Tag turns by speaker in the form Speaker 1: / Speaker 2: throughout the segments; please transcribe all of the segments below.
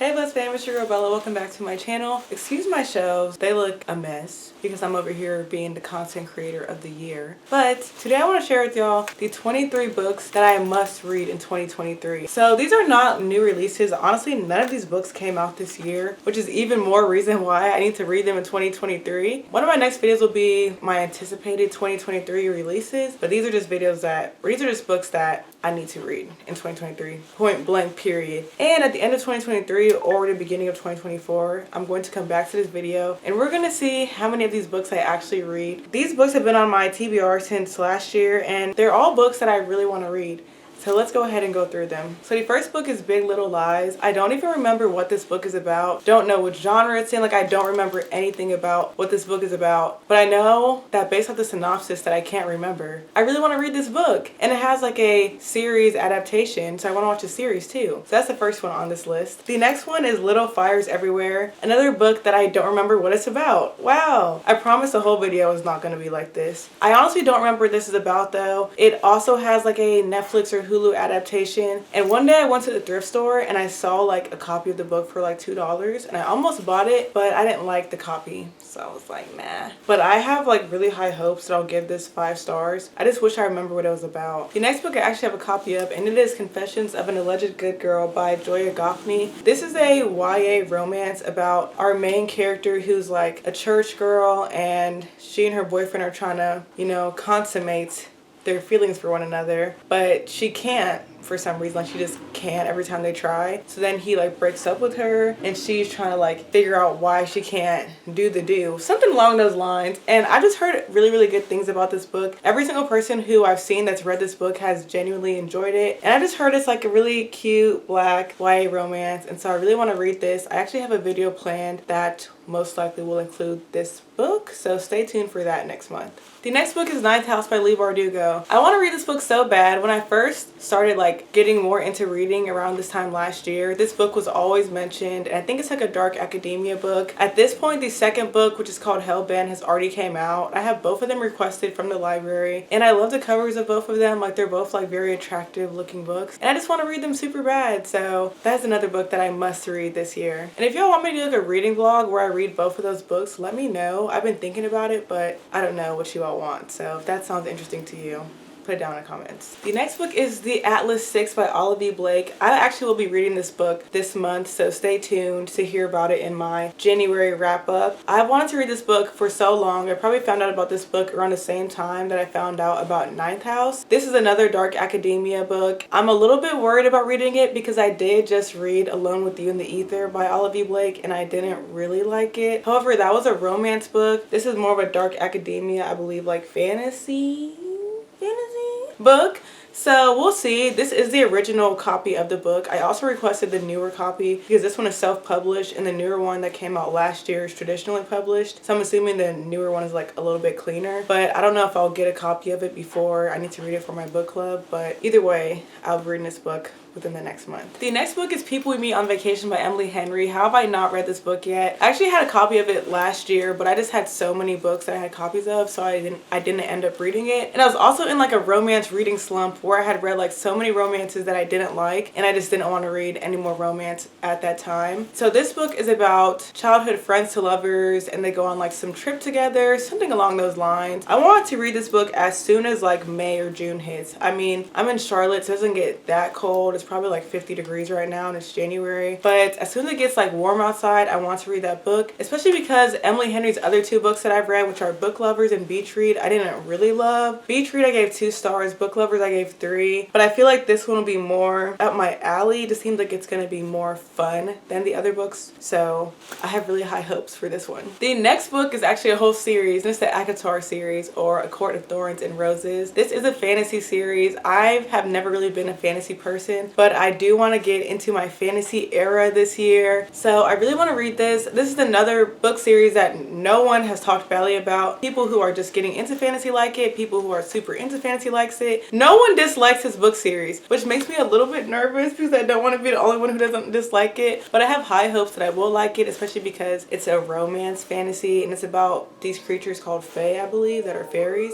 Speaker 1: Hey Blessed fam, it's your girl Bella. Welcome back to my channel. Excuse my shelves, they look a mess because I'm over here being the content creator of the year. But today I want to share with y'all the 23 books that I must read in 2023. So these are not new releases. Honestly, none of these books came out this year, which is even more reason why I need to read them in 2023. One of my next videos will be my anticipated 2023 releases, but these are just books that I need to read in 2023, point blank period. And at the end of 2023 or the beginning of 2024, I'm going to come back to this video and we're going to see how many of these books I actually read. These books have been on my TBR since last year and they're all books that I really want to read. So let's go ahead and go through them. So the first book is Big Little Lies. I don't even remember what this book is about. Don't know which genre it's in. Like, I don't remember anything about what this book is about. But I know that based off the synopsis that I can't remember, I really want to read this book. And it has like a series adaptation, so I want to watch the series too. So that's the first one on this list. The next one is Little Fires Everywhere. Another book that I don't remember what it's about. Wow. I promise the whole video is not going to be like this. I honestly don't remember what this is about though. It also has like a Netflix or Hulu adaptation, and one day I went to the thrift store and I saw like a copy of the book for like $2 and I almost bought it, but I didn't like the copy, so I was like, nah. But I have like really high hopes that I'll give this 5 stars. I just wish I remember what it was about. The next book I actually have a copy of, and it is Confessions of an Alleged Good Girl by Joya Goffney. This is a YA romance about our main character who's like a church girl, and she and her boyfriend are trying to, you know, consummate their feelings for one another, but she can't for some reason. Like, she just can't every time they try. So then he like breaks up with her and she's trying to like figure out why she can't do something along those lines. And I just heard really good things about this book. Every single person who I've seen that's read this book has genuinely enjoyed it, and I just heard it's like a really cute black YA romance, and so I really want to read this. I actually have a video planned that most likely will include this book, so stay tuned for that next month. The next book is Ninth House by Leigh Bardugo. I want to read this book so bad. When I first started like getting more into reading around this time last year, this book was always mentioned, and I think it's like a dark academia book. At this point, the second book, which is called Hellbent, has already came out. I have both of them requested from the library, and I love the covers of both of them. Like, they're both like very attractive looking books, and I just want to read them super bad. So that's another book that I must read this year. And if y'all want me to do like a reading vlog where I read both of those books, let me know. I've been thinking about it, but I don't know what you all want. So if that sounds interesting to you, put it down in the comments. The next book is The Atlas 6 by Olga Blake. I actually will be reading this book this month, so stay tuned to hear about it in my January wrap up. I wanted to read this book for so long. I probably found out about this book around the same time that I found out about Ninth House. This is another dark academia book. I'm a little bit worried about reading it because I did just read Alone with You in the Ether by Olga Blake and I didn't really like it. However, that was a romance book. This is more of a dark academia, I believe, like fantasy book. So we'll see. This is the original copy of the book. I also requested the newer copy because this one is self-published and the newer one that came out last year is traditionally published. So I'm assuming the newer one is like a little bit cleaner, but I don't know if I'll get a copy of it before I need to read it for my book club. But either way, I'll be reading this book within the next month. The next book is People We Meet on Vacation by Emily Henry. How have I not read this book yet? I actually had a copy of it last year, but I just had so many books that I had copies of, so I didn't end up reading it. And I was also in like a romance reading slump where I had read like so many romances that I didn't like, and I just didn't want to read any more romance at that time. So this book is about childhood friends to lovers, and they go on like some trip together, something along those lines. I wanted to read this book as soon as like May or June hits. I mean, I'm in Charlotte, so it doesn't get that cold. It's probably like 50 degrees right now and it's January, but as soon as it gets like warm outside, I want to read that book, especially because Emily Henry's other 2 books that I've read, which are Book Lovers and Beach Read, I didn't really love. Beach Read I gave 2 stars, Book Lovers I gave 3, but I feel like this one will be more up my alley. It just seems like it's going to be more fun than the other books, so I have really high hopes for this one. The next book is actually a whole series, and it's the Acotar series, or A Court of Thorns and Roses. This is a fantasy series. I have never really been a fantasy person, but I do want to get into my fantasy era this year, so I really want to read this. This is another book series that no one has talked badly about. People who are just getting into fantasy like it, people who are super into fantasy likes it. No one dislikes this book series, which makes me a little bit nervous because I don't want to be the only one who doesn't dislike it, but I have high hopes that I will like it, especially because it's a romance fantasy and it's about these creatures called fae, I believe, that are fairies.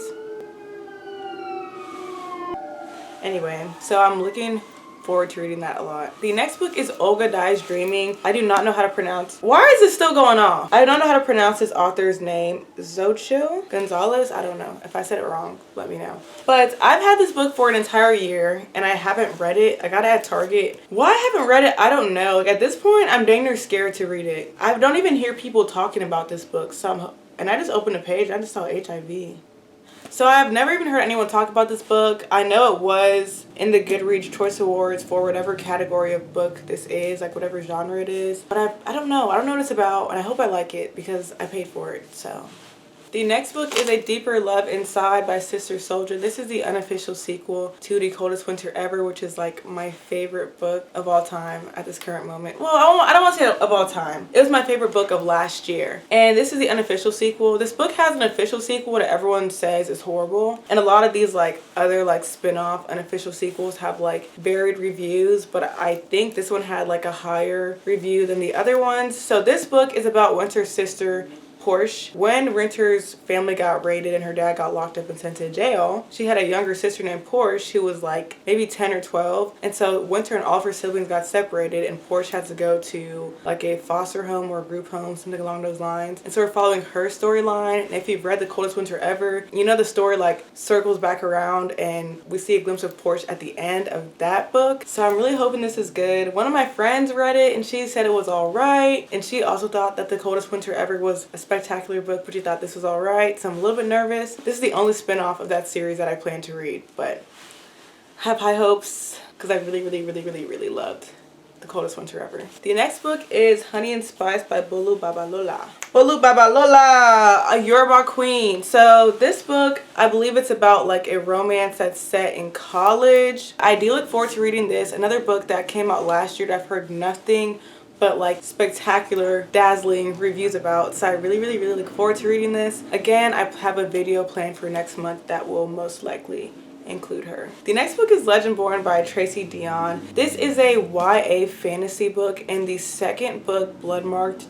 Speaker 1: Anyway, so I'm looking forward to reading that a lot. The next book is Olga Dais Dreaming. I do not know how to pronounce. Why is this still going off? I don't know how to pronounce this author's name. Xochitl Gonzalez? I don't know. If I said it wrong, let me know. But I've had this book for an entire year and I haven't read it. I got it at Target. Why I haven't read it, I don't know. Like at this point, I'm dang near scared to read it. I don't even hear people talking about this book. And I just opened a page and I just saw HIV. So I've never even heard anyone talk about this book. I know it was in the Goodreads Choice Awards for whatever category of book this is, like whatever genre it is. But I don't know. I don't know what it's about, and I hope I like it because I paid for it, so. The next book is A Deeper Love Inside by Sister Soldier. This is the unofficial sequel to The Coldest Winter Ever, which is like my favorite book of all time at this current moment. Well, I don't want to say of all time. It was my favorite book of last year. And this is the unofficial sequel. This book has an official sequel that everyone says is horrible. And a lot of these like other like spin-off unofficial sequels have like varied reviews, but I think this one had like a higher review than the other ones. So this book is about Winter's sister, Porsche. When Winter's family got raided and her dad got locked up and sent to jail, she had a younger sister named Porsche who was like maybe 10 or 12. And so Winter and all of her siblings got separated and Porsche had to go to like a foster home or a group home, something along those lines. And so we're following her storyline. And if you've read The Coldest Winter Ever, you know the story like circles back around and we see a glimpse of Porsche at the end of that book. So I'm really hoping this is good. One of my friends read it and she said it was all right. And she also thought that The Coldest Winter Ever was a spectacular book, but she thought this was all right. So I'm a little bit nervous. This is the only spin-off of that series that I plan to read, but I have high hopes because I really loved The Coldest Winter Ever. The next book is Honey and Spice by Bolu Babalola. Bolu Babalola, a Yoruba queen. So this book, I believe it's about like a romance that's set in college. I do look forward to reading this. Another book that came out last year that I've heard nothing but like spectacular, dazzling reviews about. So I really look forward to reading this. Again, I have a video planned for next month that will most likely include her. The next book is Legendborn by Tracy Dion. This is a YA fantasy book, and the second book, Bloodmarked,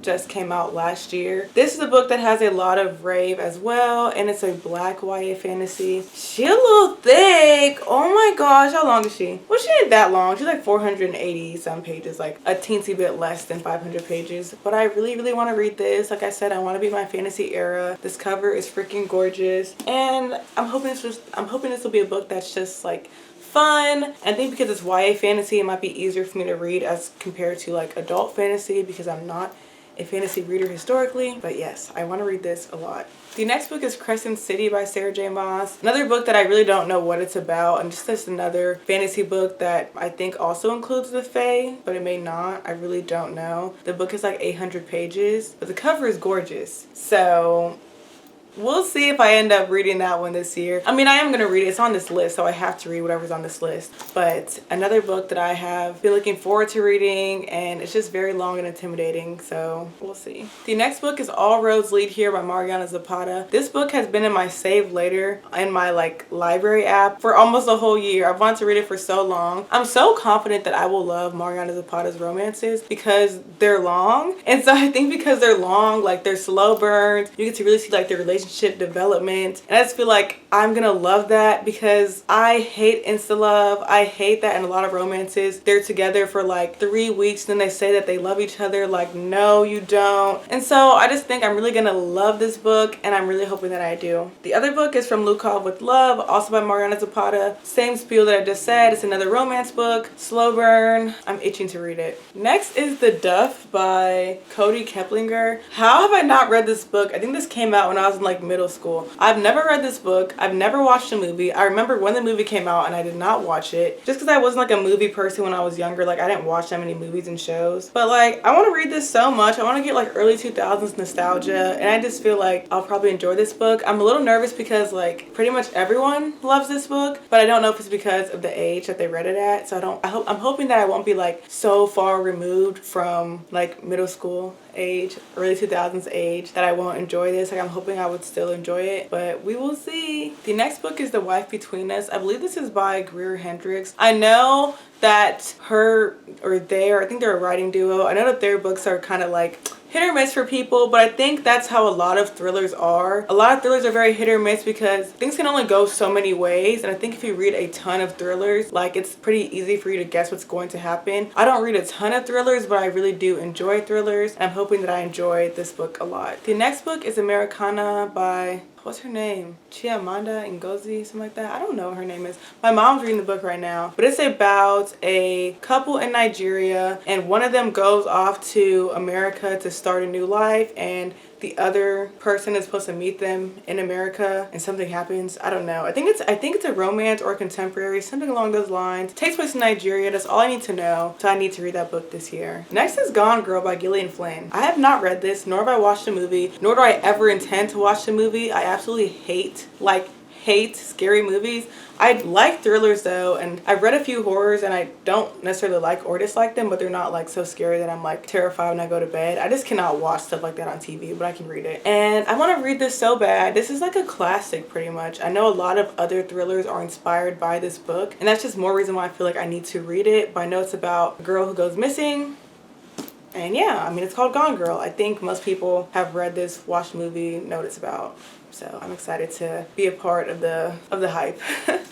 Speaker 1: just came out last year. This is a book that has a lot of rave as well, and it's a black YA fantasy. She a little thick. Oh my gosh, how long is she? Well, she ain't that long. She's like 480 some pages, like a teensy bit less than 500 pages. But I really want to read this. Like I said, I want to be my fantasy era. This cover is freaking gorgeous, and I'm hoping this will be a book that's just like fun. I think because it's YA fantasy, it might be easier for me to read as compared to like adult fantasy because I'm not a fantasy reader historically. But yes, I want to read this a lot. The next book is Crescent City by Sarah J. Maas. Another book that I really don't know what it's about, and just another fantasy book that I think also includes the Fae, but it may not. I really don't know. The book is like 800 pages, but the cover is gorgeous. So we'll see if I end up reading that one this year. I mean, I am going to read it. It's on this list, so I have to read whatever's on this list. But another book that I have been looking forward to reading, and it's just very long and intimidating, so we'll see. The next book is All Roads Lead Here by Mariana Zapata. This book has been in my save later in my like library app for almost a whole year. I've wanted to read it for so long. I'm so confident that I will love Mariana Zapata's romances because they're long. And so I think because they're long, like they're slow burns, you get to really see like the relationship development, and I just feel like I'm gonna love that because I hate insta love. I hate that in a lot of romances they're together for like 3 weeks and then they say that they love each other. Like, no, you don't. And so I just think I'm really gonna love this book, and I'm really hoping that I do. The other book is From Lukov with Love, also by Mariana Zapata. Same spiel that I just said. It's another romance book, slow burn. I'm itching to read it. Next is The Duff by Cody Keplinger. How have I not read this book? I think this came out when I was in like middle school. I've never read this book. I've never watched a movie. I remember when the movie came out and I did not watch it just because I wasn't like a movie person when I was younger. Like, I didn't watch that many movies and shows, but like I want to read this so much. I want to get like early 2000s nostalgia, and I just feel like I'll probably enjoy this book. I'm a little nervous because like pretty much everyone loves this book, but I don't know if it's because of the age that they read it at. So I'm hoping that I won't be like so far removed from like middle school age, early 2000s age, that I won't enjoy this. Like, I'm hoping I would still enjoy it, but we will see. The next book is The Wife Between Us. I believe this is by Greer Hendricks. I know that I think they're a writing duo. I know that their books are kind of like hit or miss for people, but I think that's how a lot of thrillers are. A lot of thrillers are very hit or miss because things can only go so many ways, and I think if you read a ton of thrillers, like, it's pretty easy for you to guess what's going to happen. I don't read a ton of thrillers, but I really do enjoy thrillers, and I'm hoping that I enjoy this book a lot. The next book is Americana by, what's her name? Chiamanda Ngozi, something like that. I don't know what her name is. My mom's reading the book right now, but it's about a couple in Nigeria, and one of them goes off to America to start a new life, and the other person is supposed to meet them in America, and something happens. I don't know. I think it's a romance or a contemporary, something along those lines. It takes place in Nigeria. That's all I need to know. So I need to read that book this year. Next is Gone Girl by Gillian Flynn. I have not read this, nor have I watched the movie, nor do I ever intend to watch the movie. I absolutely hate scary movies. I like thrillers though, and I've read a few horrors and I don't necessarily like or dislike them, but they're not like so scary that I'm like terrified when I go to bed. I just cannot watch stuff like that on TV, but I can read it. And I want to read this so bad. This is like a classic pretty much. I know a lot of other thrillers are inspired by this book, and that's just more reason why I feel like I need to read it. But I know it's about a girl who goes missing. And yeah, I mean, it's called Gone Girl. I think most people have read this, watched the movie, know what it's about. So I'm excited to be a part of the hype.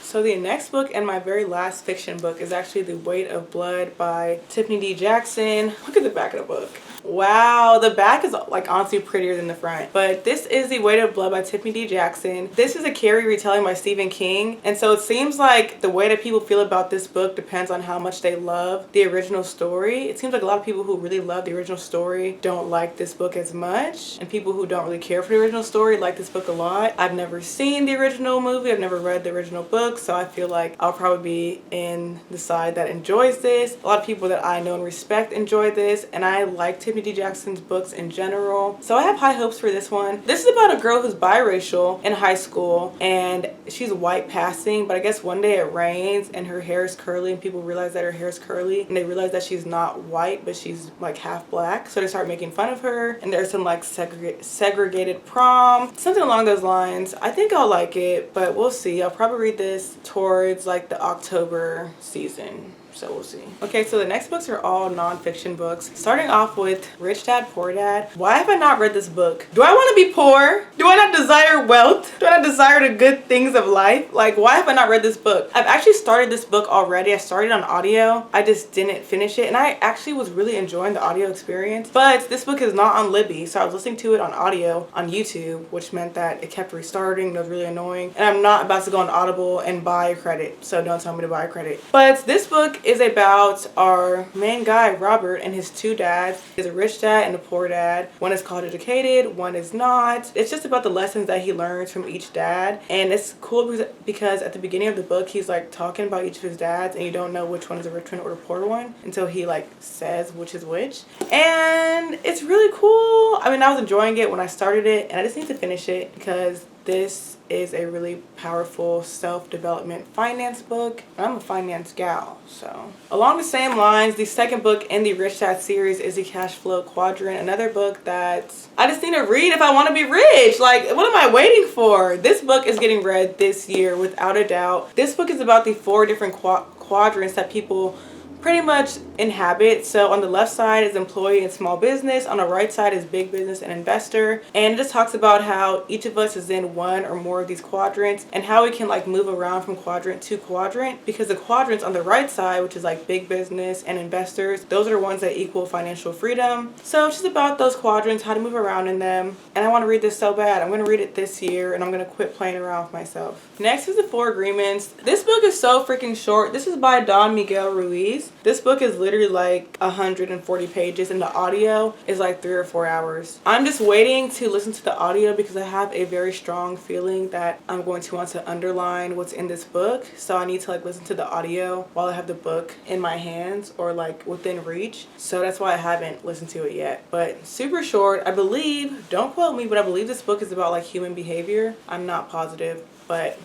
Speaker 1: So the next book and my very last fiction book is actually The Weight of Blood by Tiffany D. Jackson. Look at the back of the book. Wow, the back is like honestly prettier than the front. But this is The Weight of Blood by Tiffany D. Jackson. This is a Carrie retelling by Stephen King. And so it seems like the way that people feel about this book depends on how much they love the original story. It seems like a lot of people who really love the original story don't like this book as much. And people who don't really care for the original story like this book a lot. I've never seen the original movie. I've never read the original book. So I feel like I'll probably be in the side that enjoys this. A lot of people that I know and respect enjoy this. And I like Tiffany D. Jackson's books in general. So I have high hopes for this one. This is about a girl who's biracial in high school, and she's white passing, but I guess one day it rains and her hair is curly, and people realize that her hair is curly, and they realize that she's not white, but she's like half black. So they start making fun of her, and there's some like segregated prom, something along those lines. I think I'll like it, but we'll see. I'll probably read this towards like the October season. So we'll see. Okay, so the next books are all non-fiction books. Starting off with Rich Dad, Poor Dad. Why have I not read this book? Do I want to be poor? Do I not desire wealth? Do I not desire the good things of life? Like, why have I not read this book? I've actually started this book already. I started on audio. I just didn't finish it, and I actually was really enjoying the audio experience. But this book is not on Libby, so I was listening to it on audio on YouTube, which meant that it kept restarting. That was really annoying. And I'm not about to go on Audible and buy a credit, so don't tell me to buy a credit. But this book is about our main guy Robert and his two dads. There's a rich dad and a poor dad. One is college educated, one is not. It's just about the lessons that he learns from each dad, and it's cool because at the beginning of the book he's like talking about each of his dads, and you don't know which one is the rich one or the poor one until he like says which is which, and it's really cool. I mean, I was enjoying it when I started it, and I just need to finish it because this is a really powerful self-development finance book. I'm a finance gal, so. Along the same lines, the second book in the Rich Dad series is the Cash Flow Quadrant, another book that I just need to read if I want to be rich. Like, what am I waiting for? This book is getting read this year without a doubt. This book is about the 4 different quadrants that people pretty much inhabit. So on the left side is employee and small business, on the right side is big business and investor, and it just talks about how each of us is in one or more of these quadrants and how we can like move around from quadrant to quadrant, because the quadrants on the right side, which is like big business and investors, those are the ones that equal financial freedom. So it's just about those quadrants, how to move around in them, and I want to read this so bad. I'm going to read it this year, and I'm going to quit playing around with myself. Next is the 4 Agreements. This book is so freaking short. This is by Don Miguel Ruiz. This book is literally like 140 pages, and the audio is like 3 or 4 hours. I'm just waiting to listen to the audio because I have a very strong feeling that I'm going to want to underline what's in this book. So I need to like listen to the audio while I have the book in my hands or like within reach. So that's why I haven't listened to it yet. But super short. I believe, don't quote me, but I believe this book is about like human behavior. I'm not positive, but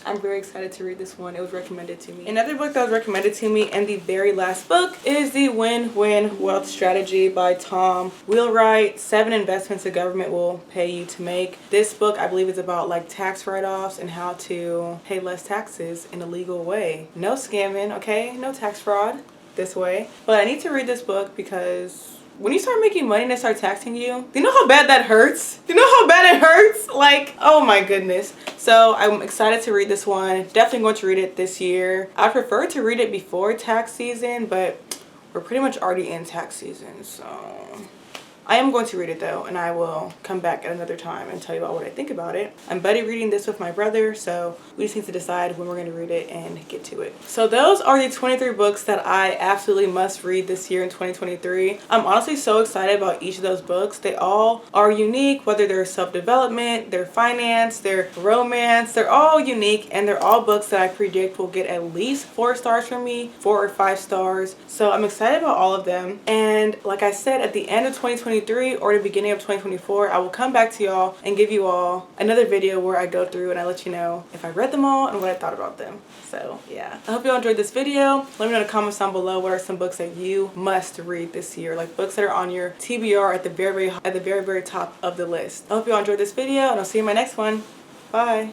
Speaker 1: I'm very excited to read this one. It was recommended to me. Another book that was recommended to me, and the very last book, is the WinWin Wealth Strategy by Tom Wheelwright. 7 investments the government will pay you to make. This book, I believe, is about like tax write-offs and how to pay less taxes in a legal way. No scamming, okay? No tax fraud this way. But I need to read this book because when you start making money and they start taxing you, do you know how bad that hurts? Do you know how bad it hurts? Like, oh my goodness. So I'm excited to read this one. Definitely going to read it this year. I prefer to read it before tax season, but we're pretty much already in tax season, so I am going to read it though, and I will come back at another time and tell you about what I think about it. I'm buddy reading this with my brother, so we just need to decide when we're going to read it and get to it. So those are the 23 books that I absolutely must read this year in 2023. I'm honestly so excited about each of those books. They all are unique, whether they're self-development, they're finance, they're romance, they're all unique, and they're all books that I predict will get at least 4 stars from me, 4 or 5 stars. So I'm excited about all of them. And like I said, at the end of 2023 or the beginning of 2024, I will come back to y'all and give you all another video where I go through and I let you know if I read them all and what I thought about them. So yeah, I hope y'all enjoyed this video. Let me know in the comments down below what are some books that you must read this year, like books that are on your TBR at the very top of the list. I hope y'all enjoyed this video, and I'll see you in my next one. Bye.